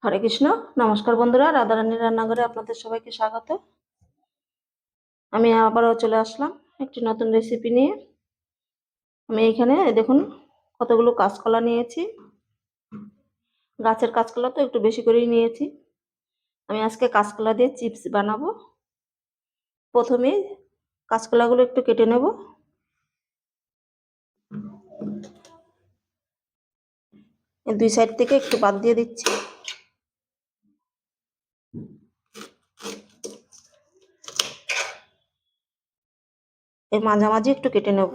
হরে কৃষ্ণ। নমস্কার বন্ধুরা, রাধারানীর রান্নাঘরে আপনাদের সবাইকে স্বাগত। আমি আবারও চলে আসলাম একটি নতুন রেসিপি নিয়ে। আমি এখানে দেখুন কতগুলো কাঁচকলা নিয়েছি। গাছের কাঁচকলা তো একটু বেশি করেই নিয়েছি। আমি আজকে কাঁচকলা দিয়ে চিপস বানাবো। প্রথমে কাঁচকলাগুলো একটু কেটে নেব। দুই সাইড থেকে একটু বাদ দিয়ে দিচ্ছি। এর মাঝামাঝি একটু কেটে নেব।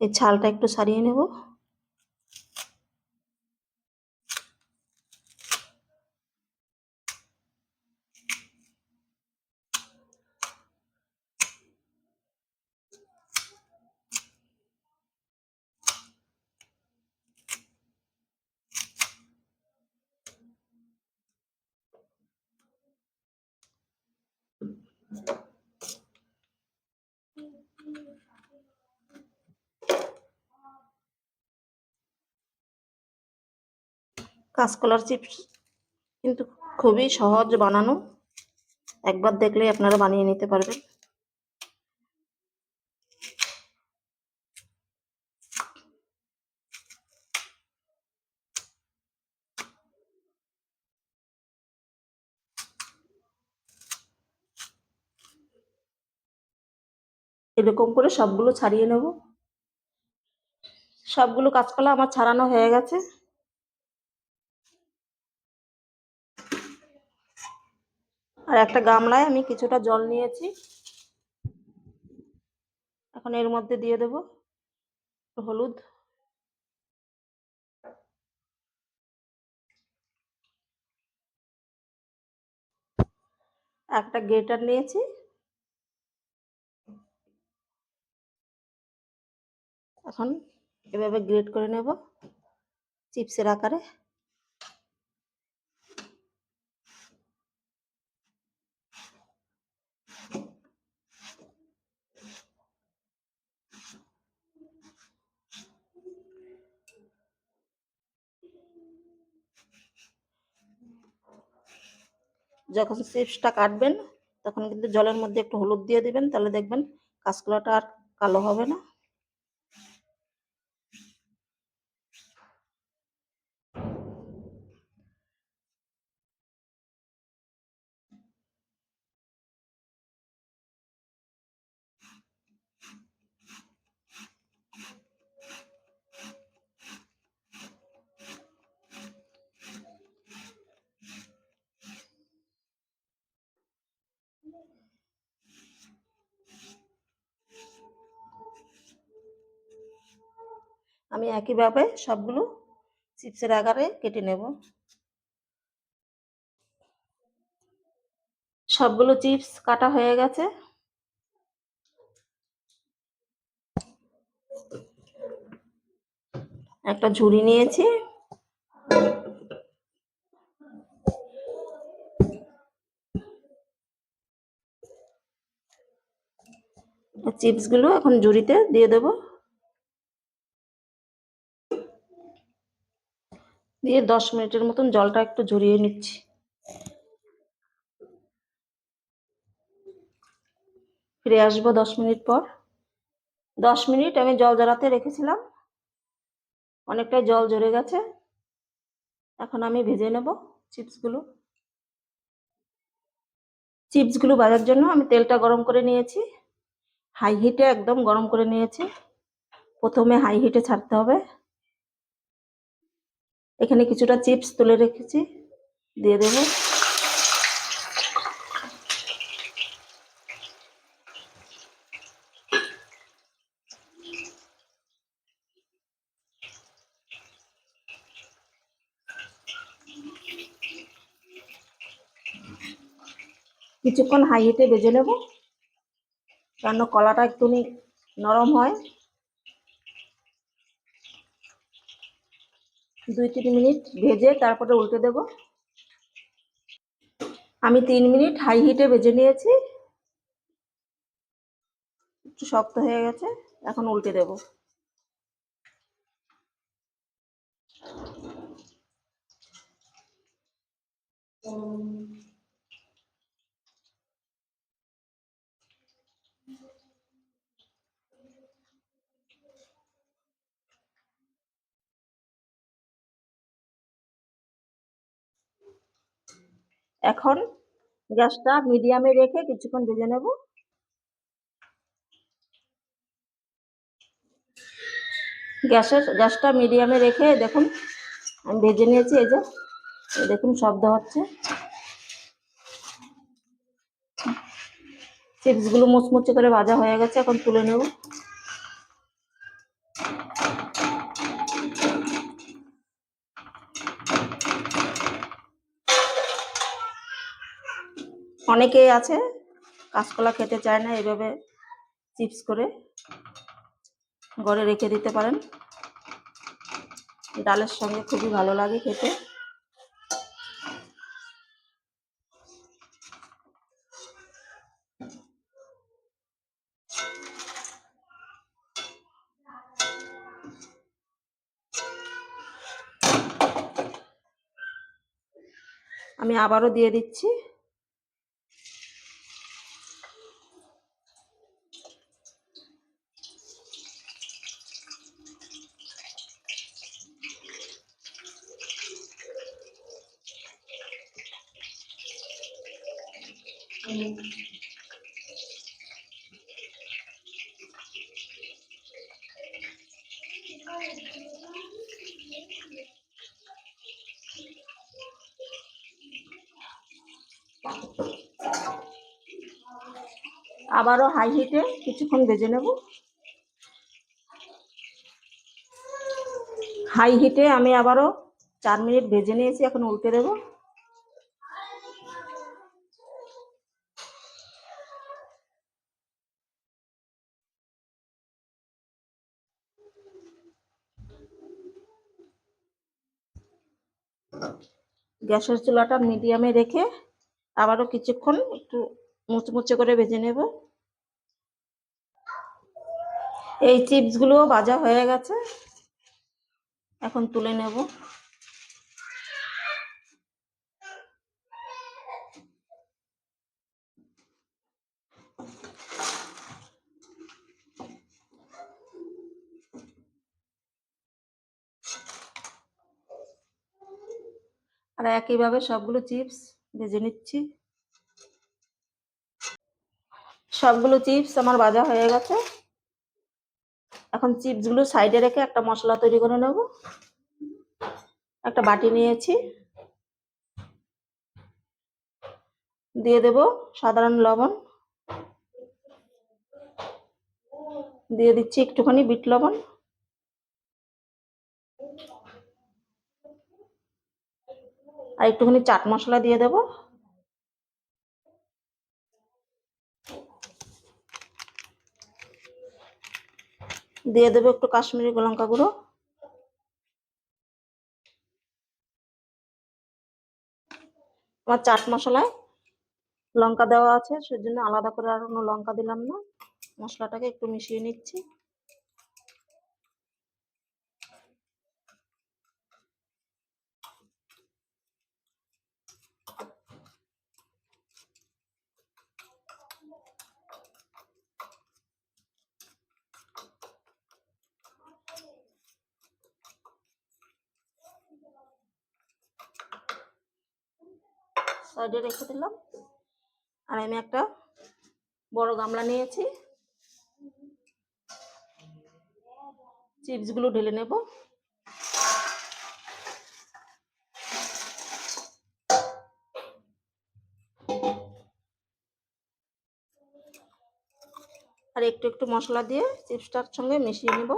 এই ছালটা একটু ছাড়িয়ে নেব। কাঁচকলার চিপস কিন্তু খুবই সহজ বানানো। একবার দেখলেই আপনারা বানিয়ে নিতে পারবেন। এরকম করে সবগুলো ছাড়িয়ে নেব। সবগুলো কাঁচকলা আমার ছাড়ানো হয়ে গেছে। আর একটা গামলায় আমি কিছুটা জল নিয়েছি। এখন এর মধ্যে দিয়ে দেব হলুদ, একটা গ্রেটার নিয়েছি। এখন এভাবে গ্রেট করে নেব চিপসের আকারে। যখন চিপসটা কাটবেন তখন কিন্তু জলের মধ্যে একটু হলুদ দিয়ে দিবেন, তাহলে দেখবেন কাঁচকলাটা আর কালো হবে না। আমি একইভাবে সবগুলো চিপসের আকারে কেটে নেব। সবগুলো চিপস কাটা হয়ে গেছে। একটা ঝুড়ি নিয়েছি। চিপসগুলো এখন ঝুড়িতে দিয়ে দেব। দিয়ে 10 মিনিটের মতন জলটা একটু ঝরিয়ে নিচ্ছি। ফিরে আসবো 10 মিনিট পর। 10 মিনিট আমি জল ঝরাতে রেখেছিলাম, অনেকটাই জল ঝরে গেছে। এখন আমি ভেজে নেব চিপসগুলো। চিপসগুলো ভাজার জন্য আমি তেলটা গরম করে নিয়েছি। হাই হিটে একদম গরম করে নিয়েছি। প্রথমে হাই হিটে ছাড়তে হবে। এখানে কিছুটা চিপস তুলে রেখেছি, দিয়ে দেব। কিছুক্ষণ হাই হিটে ভেজে নেব, কারণ কলাটা একটু নরম হয়। 2-3 মিনিট ভেজে তারপরে উল্টে দেব। আমি 3 মিনিট হাই হিটে ভেজে নিয়েছি। একটু শক্ত হয়ে গেছে, এখন উল্টে দেব। এখন গ্যাসটা মিডিয়ামে রেখে কিছুক্ষণ ভেজে নেব। গ্যাসটা মিডিয়ামে রেখে দেখুন আমি ভেজে নিয়েছি। এই যে দেখুন শব্দ হচ্ছে। চিপসগুলো মুচমুচে করে ভাজা হয়ে গেছে, এখন তুলে নেব। অনেকেই আছে কাঁচকলা খেতে চায় না, এইভাবে চিপস করে ঘরে রেখে দিতে পারেন, ডালের সঙ্গে খুবই ভালো লাগে খেতে। আমি আবারও দিয়ে দিচ্ছি। আবারও হাই হিটে কিছুক্ষণ ভেজে নেব। হাই হিটে আমি আবারও 4 মিনিট ভেজে নিয়েছি, এখন উল্টে দেব। গ্যাসের চুলাটা মিডিয়ামে রেখে আবারও কিছুক্ষণ একটু মুচমুচে করে ভেজে নেব। এই চিপসগুলোও ভাজা হয়ে গেছে, এখন তুলে নেব। আর একইভাবে সবগুলো চিপস ভেজে নিচ্ছি। সবগুলো চিপস আমার ভাজা হয়ে গেছে, এখন চিপসগুলো সাইডে রেখে একটা মশলা তৈরি করে নেব। একটা বাটি নিয়েছি, দিয়ে দেব সাধারণ লবণ, দিয়ে দিচ্ছি একটুখানি বিট লবণ, আর একটুখানি চাট মশলা দিয়ে দেব। দিয়ে দেবো একটু কাশ্মীরি লঙ্কা গুঁড়ো। আমার চাট মশলায় লঙ্কা দেওয়া আছে, সেজন্য আলাদা করে আর কোনো লঙ্কা দিলাম না। মশলাটাকে একটু মিশিয়ে নিচ্ছি। সাইডে রেখে দিলাম। আর আমি একটা বড় গামলা নিয়েছি, চিপসগুলো ঢেলে নেব। আর একটু একটু মশলা দিয়ে চিপসটার সঙ্গে মিশিয়ে নেব।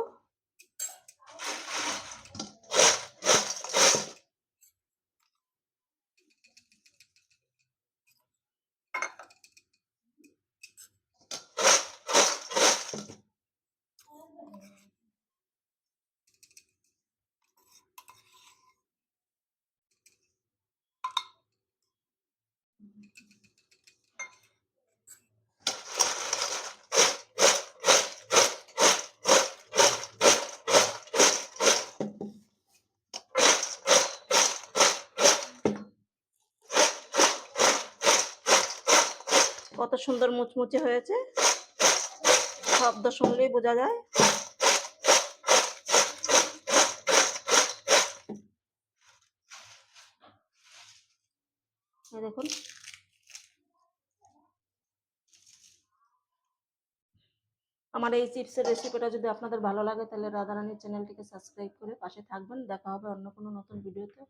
কত সুন্দর মুচমুচে হয়েছে, শব্দ শুনলেই বোঝা যায়। এই দেখুন, আমার এই চিপসের রেসিপিটা যদি আপনাদের ভালো লাগে তাহলে রাধারানীর চ্যানেলটিকে সাবস্ক্রাইব করে পাশে থাকবেন। দেখা হবে অন্য কোনো নতুন ভিডিওতে।